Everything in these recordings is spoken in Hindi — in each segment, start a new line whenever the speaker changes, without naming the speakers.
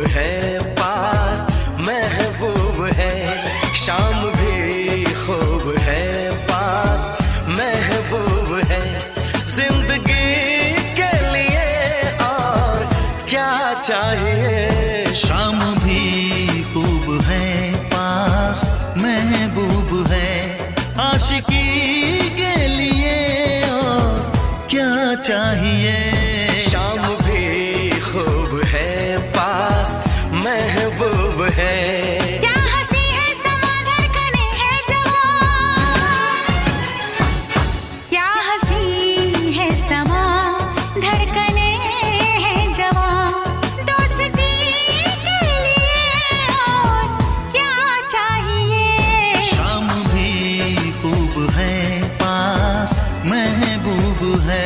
है पास महबूब है, शाम भी खूब है पास महबूब है, जिंदगी के लिए और क्या चाहिए।
शाम भी खूब है पास महबूब है, आशिकी के लिए और क्या चाहिए।
शाम भी खूब है पास महबूब है।
क्या हंसी है समा धड़कने है जवां, क्या हंसी है समा धड़कने है जवां, दोस्ती के लिए और क्या चाहिए।
शाम भी खूब है पास महबूब है।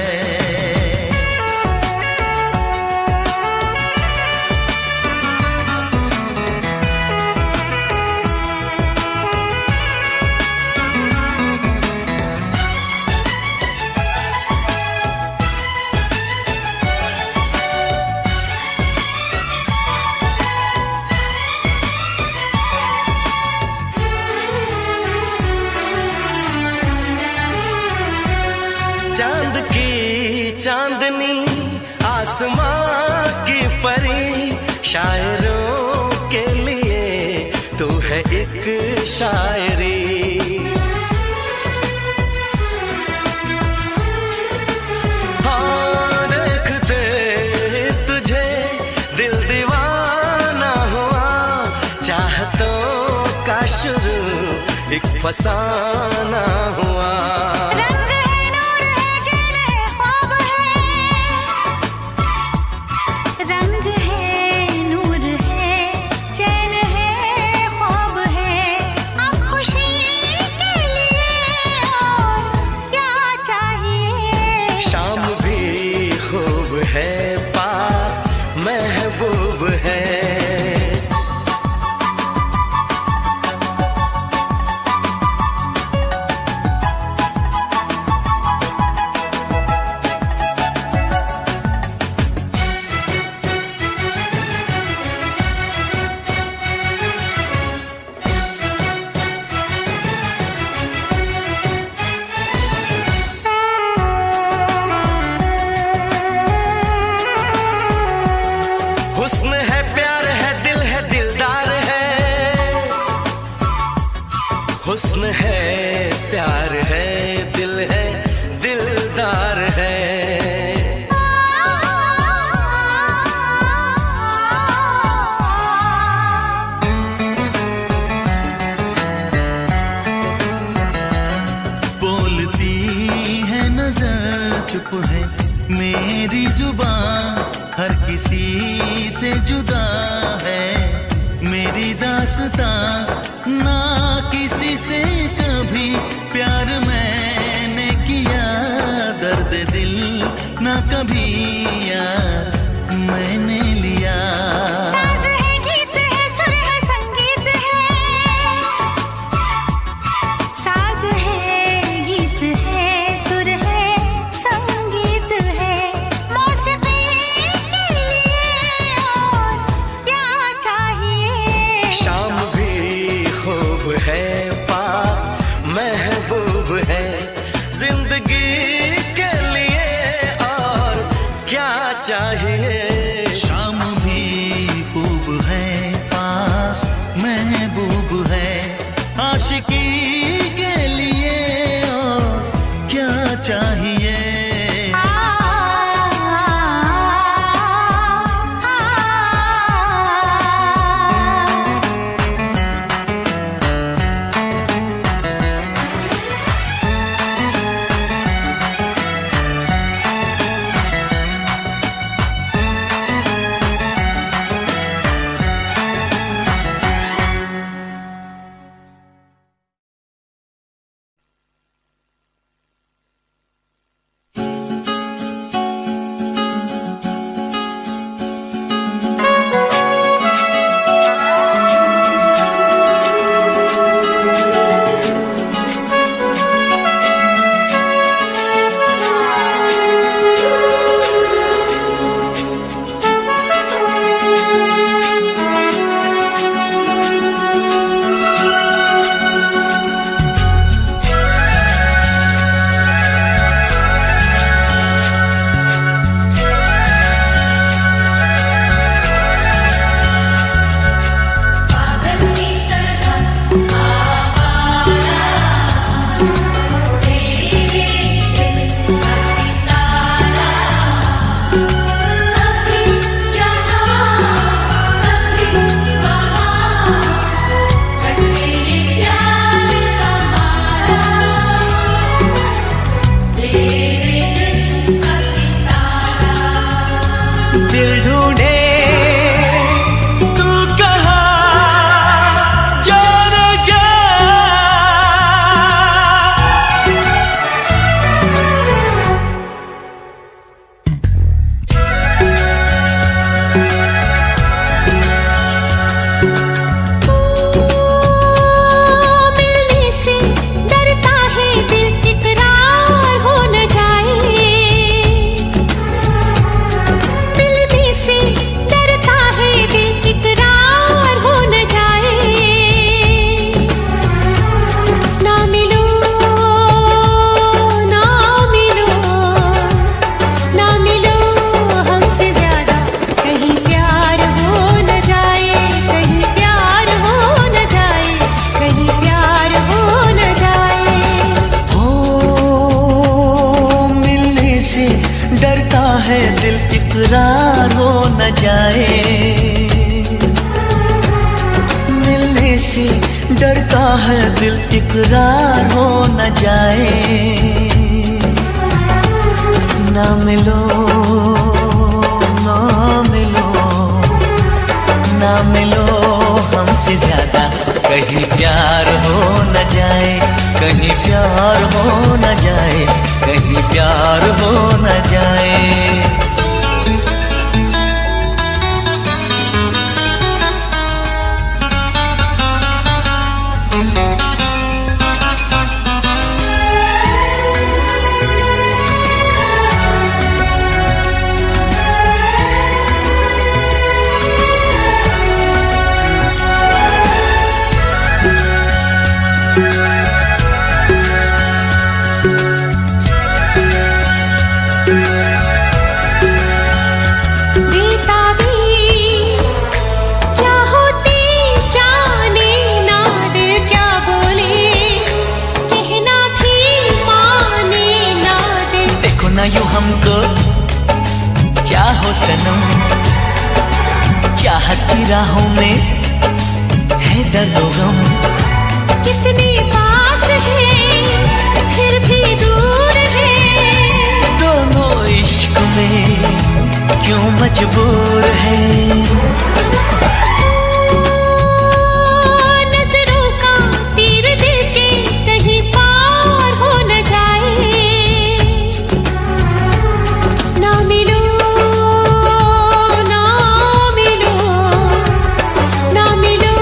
चांद की चांदनी आसमां की परी, शायरों के लिए तू है एक शायरी। हाँ देखते तुझे दिल दीवाना हुआ, चाहतों का शुरू एक फसाना हुआ। शाम भी खूब है पास महबूब है। हुस्न है प्यार है दिल है दिलदार है, हुस्न है प्यार है दिल है दिलदार है।
बोलती है नजर चुप है मेरी जुबान, हर किसी से जुदा है मेरी दास्तां, ना किसी से कभी प्यार मैंने किया, दर्द दिल ना कभी यार मैंने लिया।
साज है गीत है सुर है संगीत है, साज है गीत है सुर है संगीत है, मौसीकी के लिए और क्या चाहिए।
शाम भी खूब है पास महबूब है, जिंदगी के लिए और क्या चाहिए।
शाम भी खूब है पास महबूब है, आशिकी के लिए और क्या चाहिए। जाए। मिलने से डरता है दिल, इकरार हो न जाए। ना मिलो ना मिलो ना मिलो हमसे ज्यादा, कहीं प्यार हो न जाए, कहीं प्यार हो न जाए, कहीं प्यार हो न जाए। यूं हमको चाहो सनम, चाहत की राहों में है दर्द गम।
कितने पास है फिर भी दूर है,
दोनों इश्क में क्यों मजबूर है।
नजरों का तीर दिल के कहीं पार हो न जाए। ना मिलो ना मिलो ना मिलो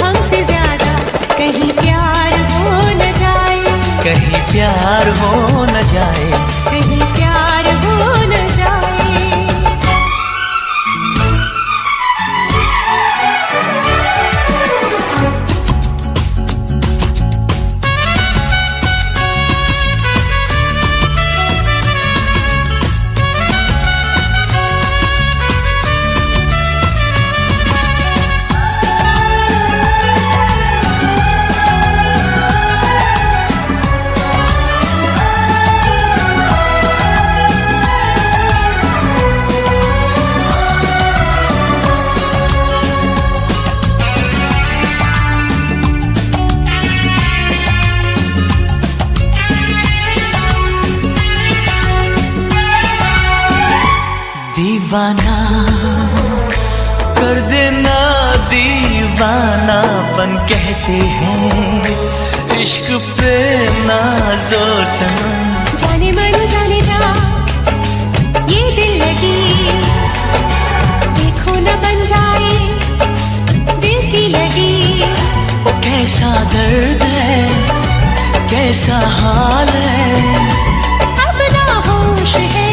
हमसे ज्यादा, कहीं प्यार हो न जाए,
कहीं प्यार हो न जाए,
कहीं प्यार हो न जाए।
दीवाना कर देना, दीवानापन कहते हैं इश्क पे नाज़ोर सनम।
जाने मन जाने जा ये दिल लगी, देखो न बन जाए दिल की लगी।
वो कैसा दर्द है, कैसा हाल है,
अब ना होश है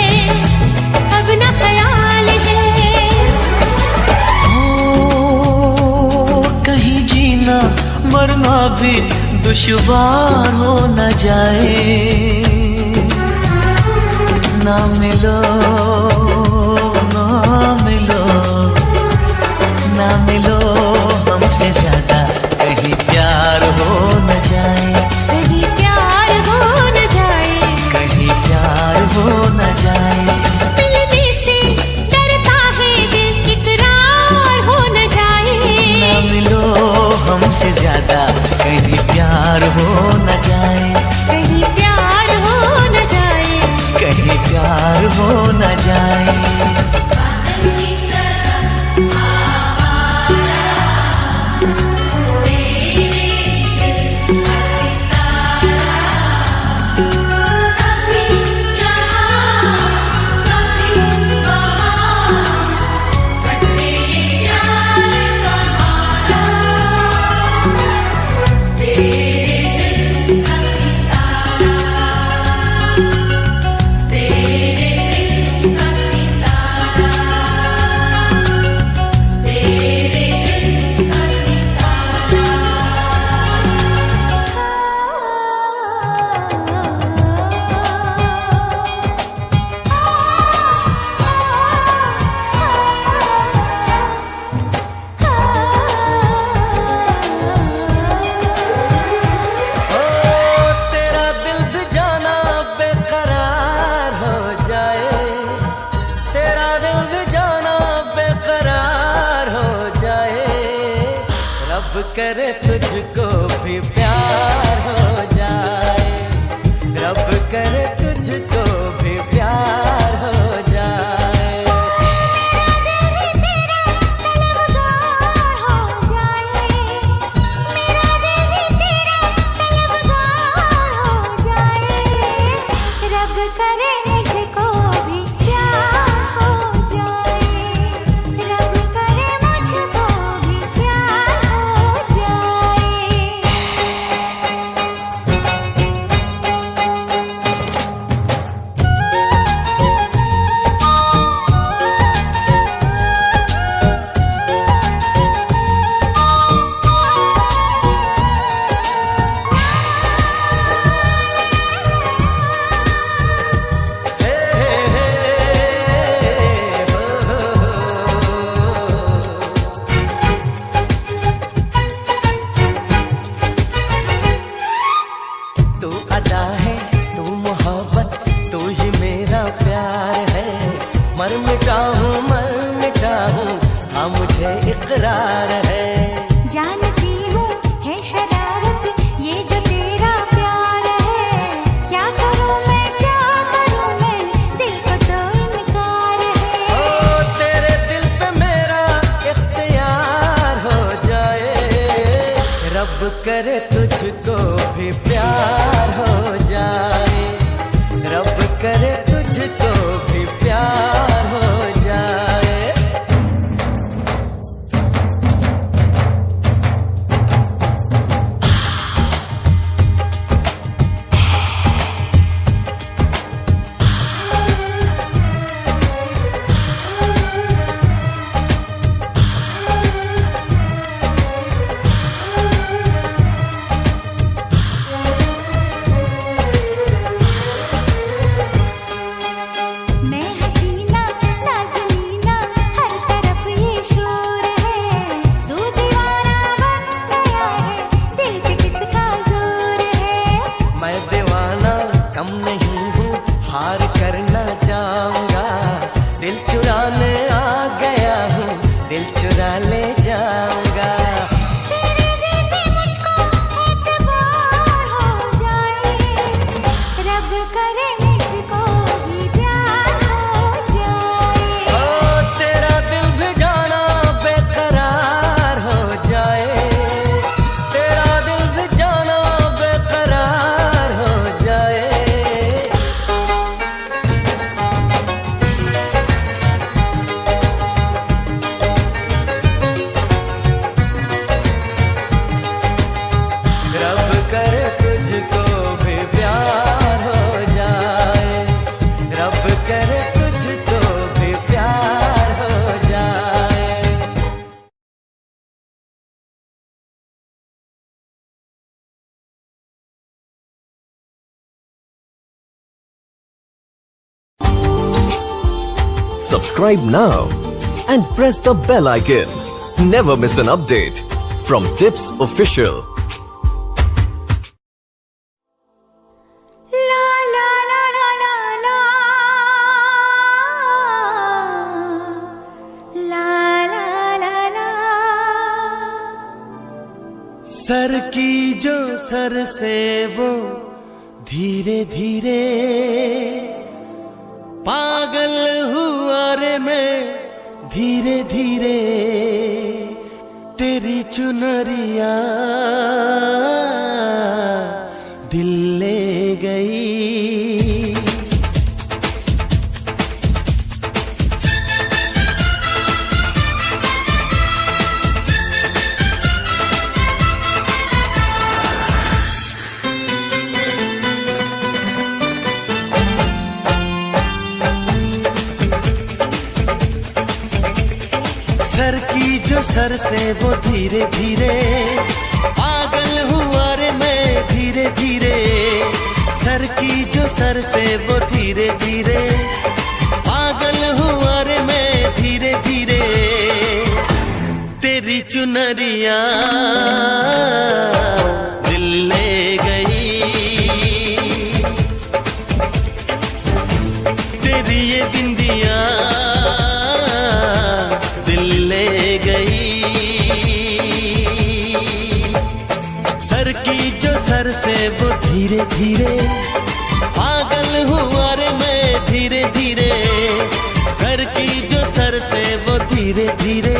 अब ना ख्याल है।
हो कहीं जीना मरना भी दुश्वार हो न जाए। ना मिलो ना मिलो ना मिलो हमसे ज्यादा, कहीं प्यार हो न जाए,
कहीं प्यार हो न जाए,
कहीं प्यार हो न जाए।
मिलने से डरता है दिल, इकरार हो न जाए।
ना मिलो हमसे ज्यादा, कहीं प्यार हो न जाए,
कहीं प्यार हो न जाए,
कहीं प्यार हो न जाए।
करे तुझको भी प्यार हो जाए, रब करे तुझको भी प्यार हो जाए।
मेरा दिल भी तेरा तलबगार हो जाए, मेरा दिल भी तेरा तलबगार हो जाए, रब करे मुझको भी प्यार हो जाए, रब करे मुझको भी प्यार हो जाए।
तू अदा है, तू मोहब्बत, तू ही मेरा प्यार है। मर मिटा हूँ हाँ मुझे इकरार है।
जानती हूँ है शरारत ये जो तेरा प्यार है, क्या करूँ मैं दिल को तो इनकार है।
ओ तेरे दिल पे मेरा इख्तियार हो जाए, रब करे तुझको भी प्यार हो जाए, रब करे तुझको भी प्यार हो जाए।
मैं हसीना नाज़नीना हर तरफ ये शोर है, तू दीवाना बन गया है, दिल पे किसका जोर है।
मैं दीवाना कम नहीं हूँ, हार करना चाहूँगा, दिल चुराने आ गया हूँ, दिल चुरा ले जाऊँगा।
तेरे दिल पे मुझको एतबार हो जाए, रब करे मुझको भी प्यार हो जाए।
ओ तेरा दिल भी जाना बेकरार हो जाए, तेरा दिल भी जाना बेकरार हो जाए। रब करे तुझको भी प्यार हो जाए, रब करे तुझको भी प्यार हो जाए।
Subscribe now and press the bell icon. Never miss an update from Tips Official.
ला ला ला ला ला ला ला ला ला ला।
सर की जो सर से वो धीरे धीरे पागल हुआ रे मैं धीरे धीरे, तेरी चुनरिया दिल ले गई। सर की जो सर से वो धीरे धीरे पागल हुआ रे मैं धीरे धीरे, सर की जो सर से वो धीरे धीरे पागल हुआ रे मैं धीरे धीरे, तेरी चुनरिया दिल ले गई, तेरी ये बिंदिया दिल ले गई। से वो धीरे धीरे पागल हुआ रे मैं धीरे धीरे सर की जो सर से वो धीरे धीरे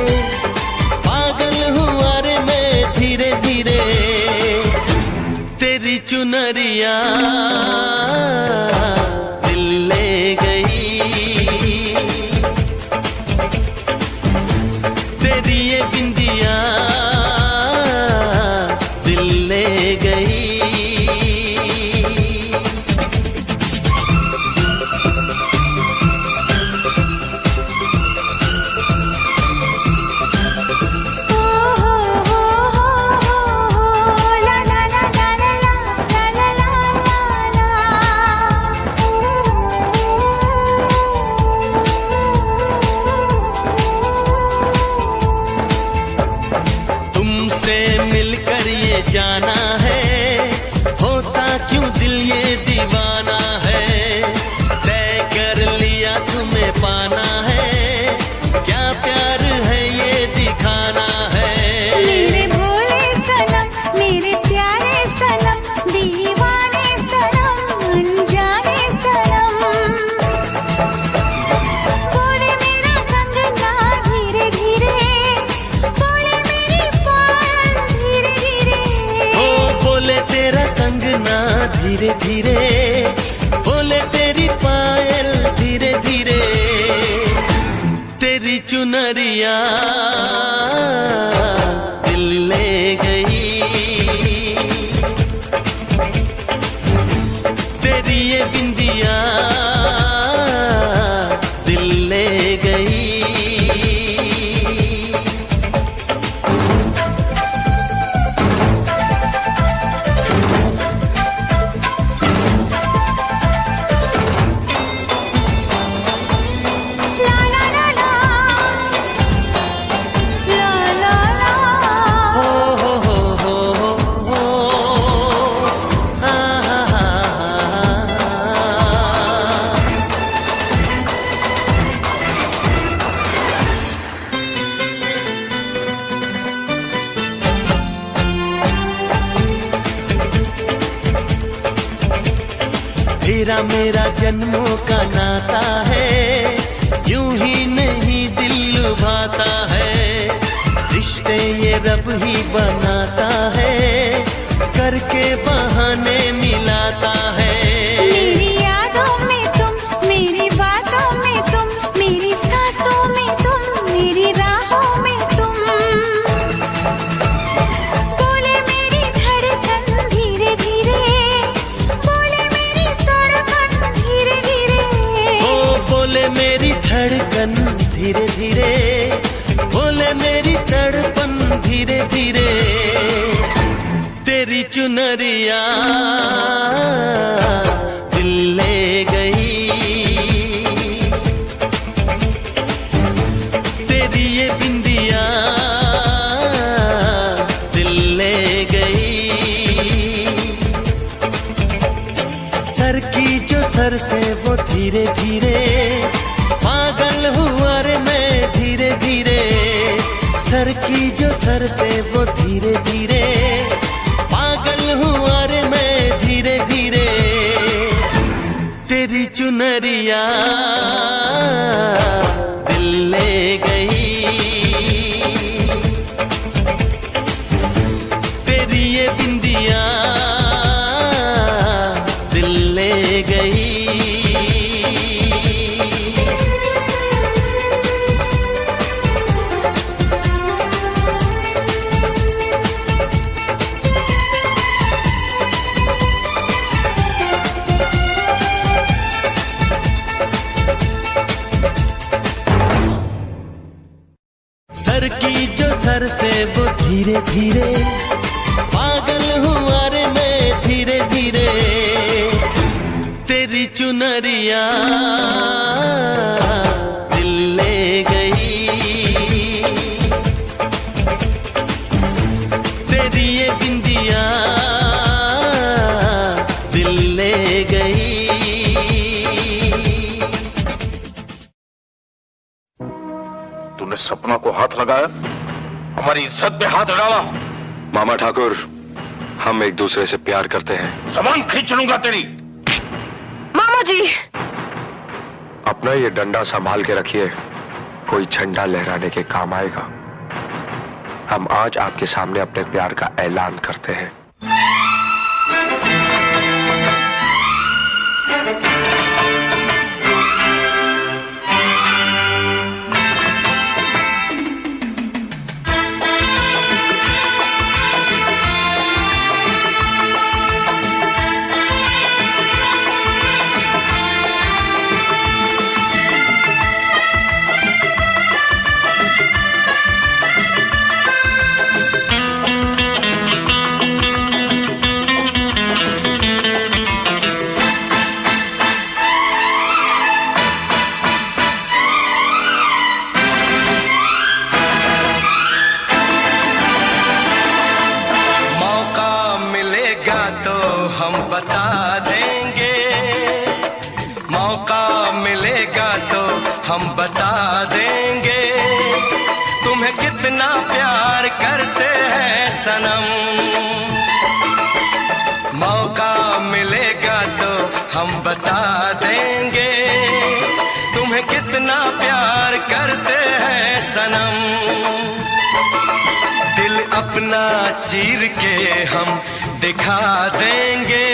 पागल हुआ रे मैं धीरे धीरे तेरी चुनरिया दिल ले गई तेरी ये बिंदिया दिल ले गई जाना है होता क्यों दिल ये दीवाना है तय कर लिया तुम्हें पाना है क्या प्यार है ये दिखाना है
मेरे भोले सनम मेरे प्यारे सनम दीवाने सनम अनजाने सनम बोले मेरा कंगना धीरे धीरे बोले मेरी पायल धीरे धीरे
बोले तेरा कंगना धीरे धीरे बोले तेरी पायल धीरे धीरे तेरी चुनरिया दिल ले गई तेरी ये बिंदिया दिल ले गई तेरा मेरा जन्मों का नाता है यूं ही नहीं दिल लुभाता है रिश्ते ये रब ही बनाता है करके बहाने मिलाता है
मेरी यादों में तुम मेरी बातों में तुम मेरी सांसों में तुम मेरी राहों में तुम बोले मेरी धड़कन धीरे धीरे बोले मेरी तड़पन धीरे धीरे
बोले मेरी धड़कन धीरे धीरे बोले मेरी तड़पन धीरे धीरे तेरी चुनरिया दिल ले गई तेरी ये बिंदिया दिल ले गई सर की जो सर से वो धीरे धीरे पागल हुआ रे मैं धीरे धीरे सर की जो सर से वो धीरे धीरे पागल हुआ रे मैं धीरे धीरे तेरी चुनरिया दिल ले गई तेरी ये बिंदिया दिल ले गई सर की जो सर से वो धीरे धीरे पागल हुआ रे मैं धीरे धीरे तेरी चुनरिया दिल ले गई तेरी ये बिंदिया दिल ले गई
तूने सपना को हाथ लगाया, हमारी इज्जत पे हाथ डाला।
मामा ठाकुर,
हम एक दूसरे से प्यार करते हैं।
सामान खींच लूंगा तेरी।
मामा जी,
अपना ये डंडा संभाल के रखिए, कोई झंडा लहराने के काम आएगा। हम आज आपके सामने अपने प्यार का ऐलान करते हैं।
हम बता देंगे, मौका मिलेगा तो हम बता देंगे, तुम्हें कितना प्यार करते हैं सनम। मौका मिलेगा तो हम बता देंगे, तुम्हें कितना प्यार करते हैं सनम। दिल अपना चीर के हम दिखा देंगे,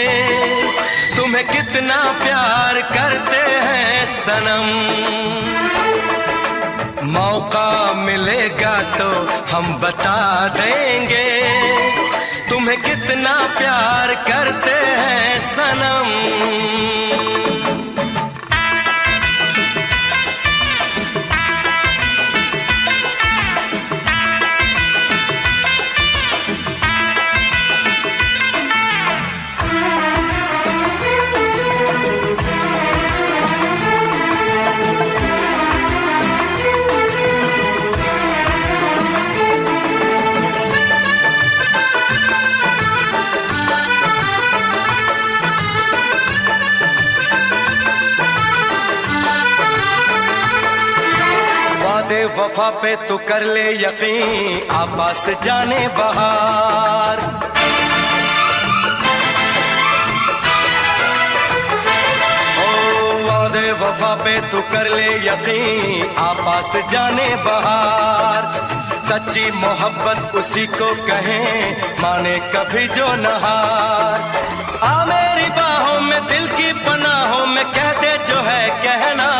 तुम्हें कितना प्यार करते हैं सनम। मौका मिलेगा तो हम बता देंगे, तुम्हें कितना प्यार करते हैं सनम। वफा पे तू कर ले यकीन, आपास जाने बहार। ओ वादे वफा पे तू कर ले यकीन, आपास जाने बहार। सच्ची मोहब्बत उसी को कहें, माने कभी जो नहार। आ मेरी बाहों में दिल की पनाहों में कह दे जो है कहना।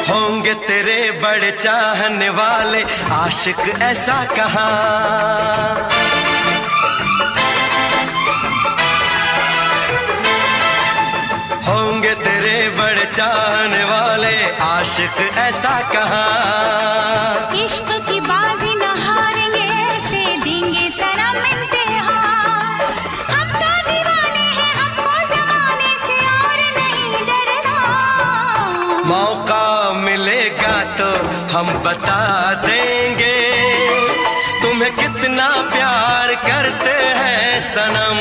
होंगे तेरे बड़े चाहने वाले आशिक ऐसा कहाँ। होंगे तेरे बड़े चाहने वाले आशिक ऐसा कहाँ।
इश्क की बाजी न हारेंगे, ऐसे देंगे सनम इम्तिहान। हम तो दीवाने हैं, हमको जमाने से और नहीं डरना।
मौका मिलेगा तो हम बता देंगे, तुम्हें कितना प्यार करते हैं सनम।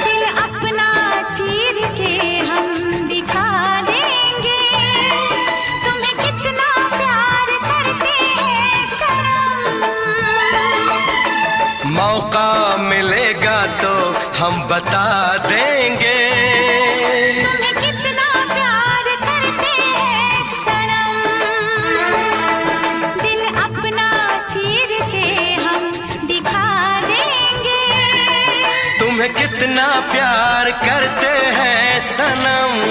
दिल अपना चीर के हम दिखा देंगे, तुम्हें कितना प्यार करते हैं सनम।
मौका मिलेगा तो हम बता देंगे,
तुम्हें कितना प्यार
कितना प्यार करते हैं सनम।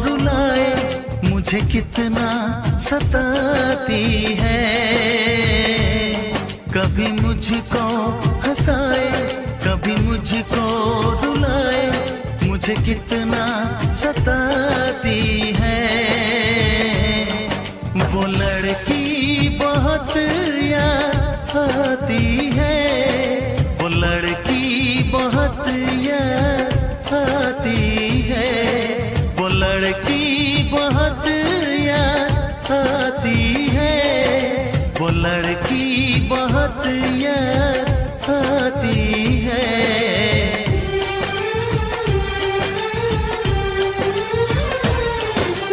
रुलाए, मुझे कितना सताती है। कभी मुझको हंसाए, कभी मुझको रुलाए, मुझे कितना सताती है। वो लड़की बहुत याद आती है, वो लड़की बहुत याद आती है, वो लड़की बहुत याद आती है, वो लड़की बहुत याद आती है।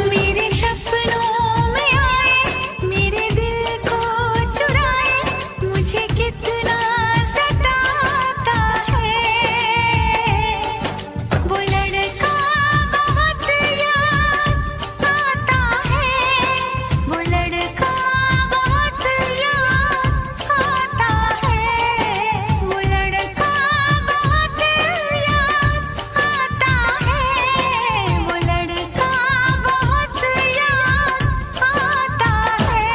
मेरे सपनों में आए, मेरे दिल को चुराए, मुझे कितना सताता है। वो लड़का बहुत याद आता है, वो लड़का बहुत याद आता है, वो लड़का बहुत याद आता है, वो लड़का बहुत याद आता है।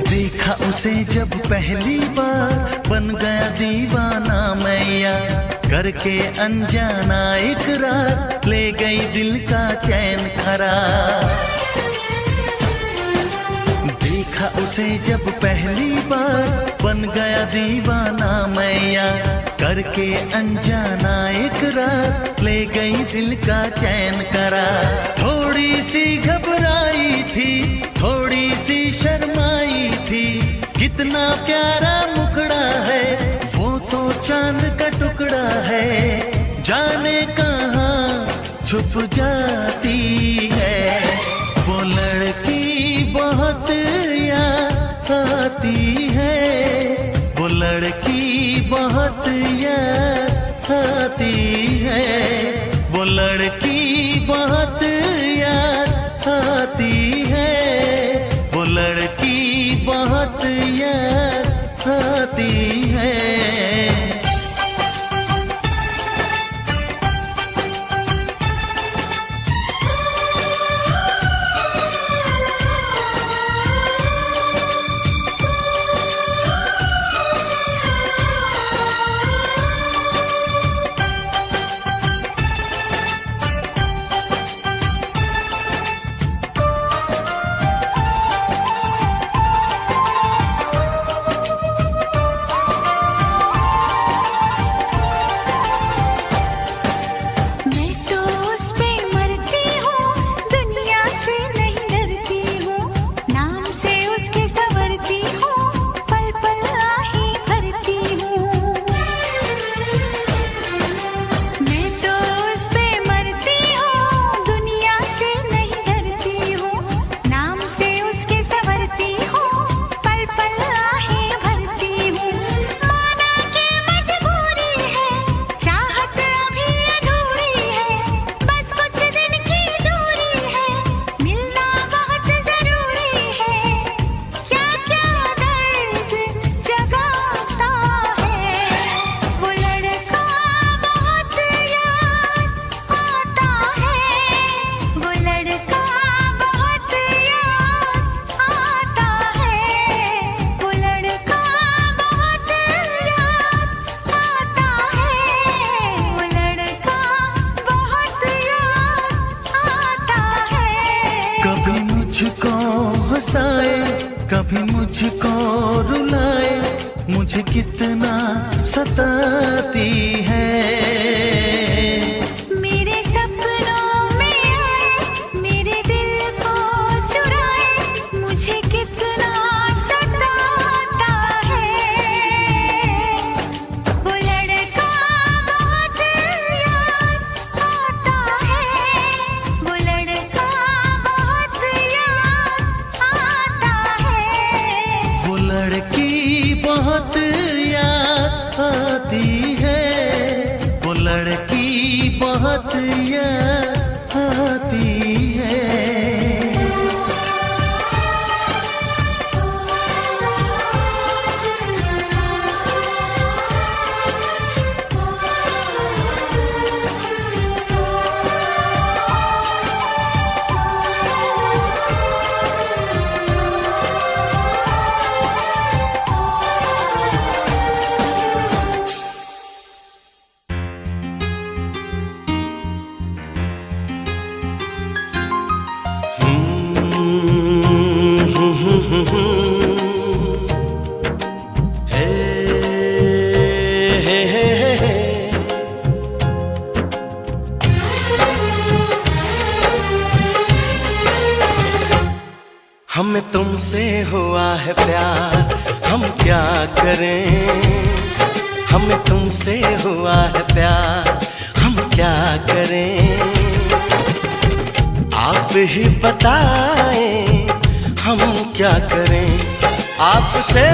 देखा उसे जब पहली बार, बन गया दीवाना मैया, करके अनजाना इकरार, ले गई दिल का चैन करार। देखा उसे जब पहली बार, बन गया दीवाना मैया, करके अनजाना इकरार, ले गई दिल का चैन करार। थोड़ी सी घबराई थी, थोड़ी सी शर्माई थी, कितना प्यारा मुखड़ा है, वो तो चांद का टुकड़ा है, जाने कहाँ छुप जाती है। वो लड़की बहुत याद आती है, वो लड़की बहुत याद आती है, वो लड़की बहुत याद आती है, वो लड़की बहुत याद आती है।
मैं तो उस पे मरती हूँ, दुनिया से नहीं डरती हूँ, नाम से उसके संवरती हूँ, पल पल आही भरती हूँ। मैं तो उस पे मरती हूँ, दुनिया से नहीं डरती हूँ, नाम से उसके संवरती हूँ, पल पल आही भरती हूँ। माना के मजबूरी है, चाहत अभी अधूरी है, बस कुछ दिन की दूरी है, मिलना बहुत जरूरी है। क्या क्या दर्द जगाता है, वो लड़का बहुत याद आता है, वो लड़का बहुत याद आता है, वो लड़का बहुत याद आता है, वो लड़का बहुत याद आता है।
कभी मुझको हंसाए, कभी मुझको रुलाए, मुझे कितना सताती है।
मेरे सपनों में आए, मेरे दिल को चुराए, मुझे कितना सताता है। वो लड़का बहुत याद आता है, वो लड़का बहुत याद आता है,
वो लड़की बहुत याद आती है, हे, हे, हे, हे, हे। हमें तुमसे हुआ है प्यार, हम क्या करें। हमें तुमसे हुआ है प्यार, हम क्या करें। आप ही बताएं हम क्या करें। आपसे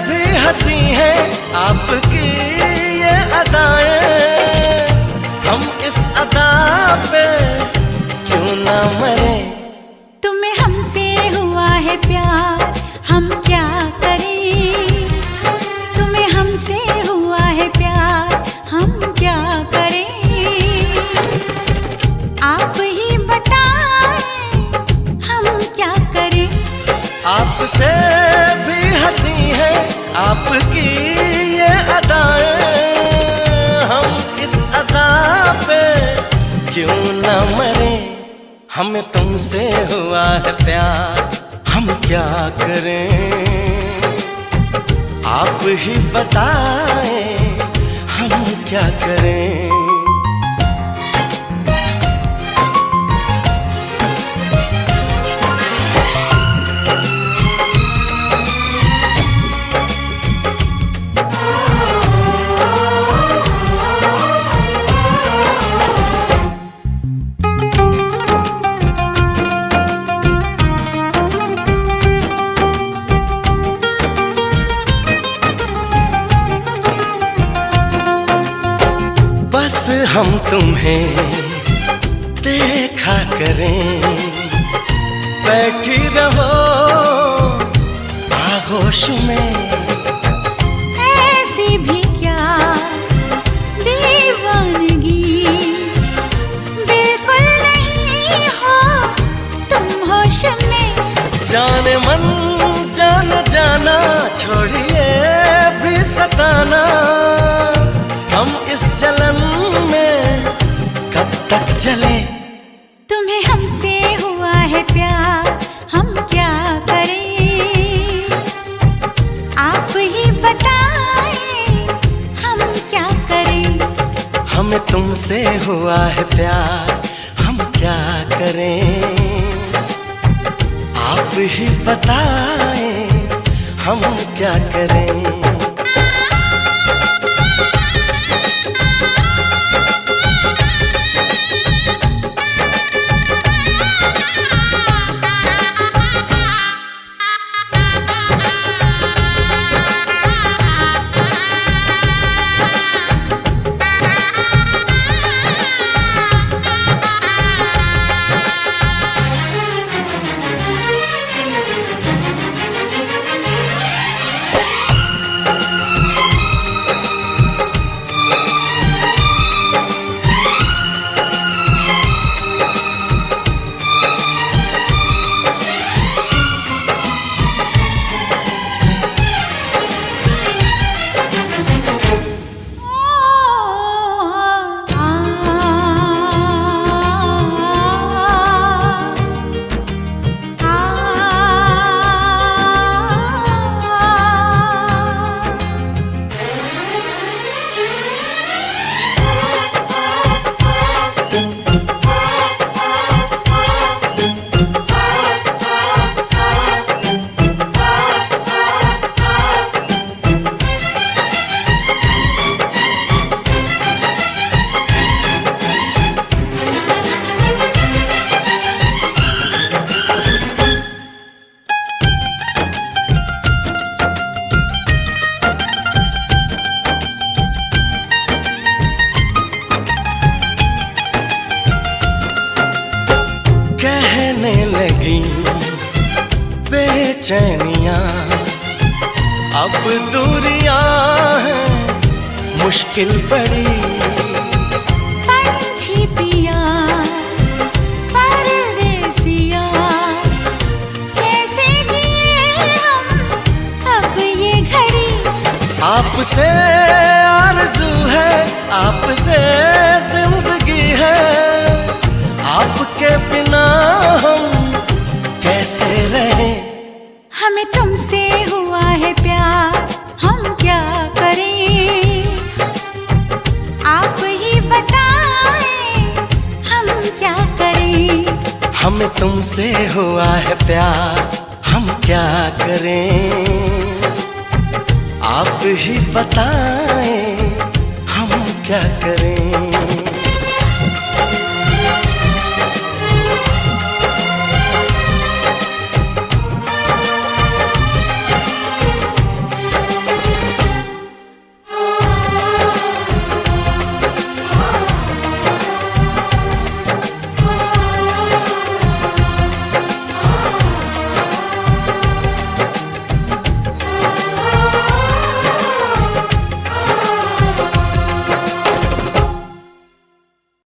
भी हंसी है आपकी ये अदाएं, हम इस अदा पे क्यों ना मरे।
तुम्हें हमसे हुआ है प्यार, हम क्या करें। तुम्हें हमसे हुआ है प्यार, हम क्या करें। आप ही बताएं हम क्या करें।
आपसे भी हंसी है आपकी ये अदाएं, हम इस अदा पे क्यों ना मरे। हमें तुमसे हुआ है प्यार, हम क्या करें। आप ही बताएं हम क्या करें। बस हम तुम्हें देखा करें, बैठी रहो आगोश में।
ऐसी भी क्या दीवानगी, बिल्कुल नहीं हो तुम होश में।
जाने मन जान जाना, छोड़िए भी सताना। हम इस जलन में कब तक जले।
तुम्हें हमसे हुआ है प्यार, हम क्या करें। आप ही बताएं हम क्या करें।
हमें तुमसे हुआ है प्यार, हम क्या करें। आप ही बताएं हम क्या करें। कहने लगी बेचैनियां, अब दूरियां हैं मुश्किल बड़ी।
पंछी पिया परदेसिया, कैसे जिए हम अब ये घड़ी।
आपसे आरज़ू है, आपसे जिंदगी है, आपके बिना हम कैसे रहें।
हमें
हमें तुमसे हुआ है प्यार, हम क्या करें, आप ही बताएं हम क्या करें।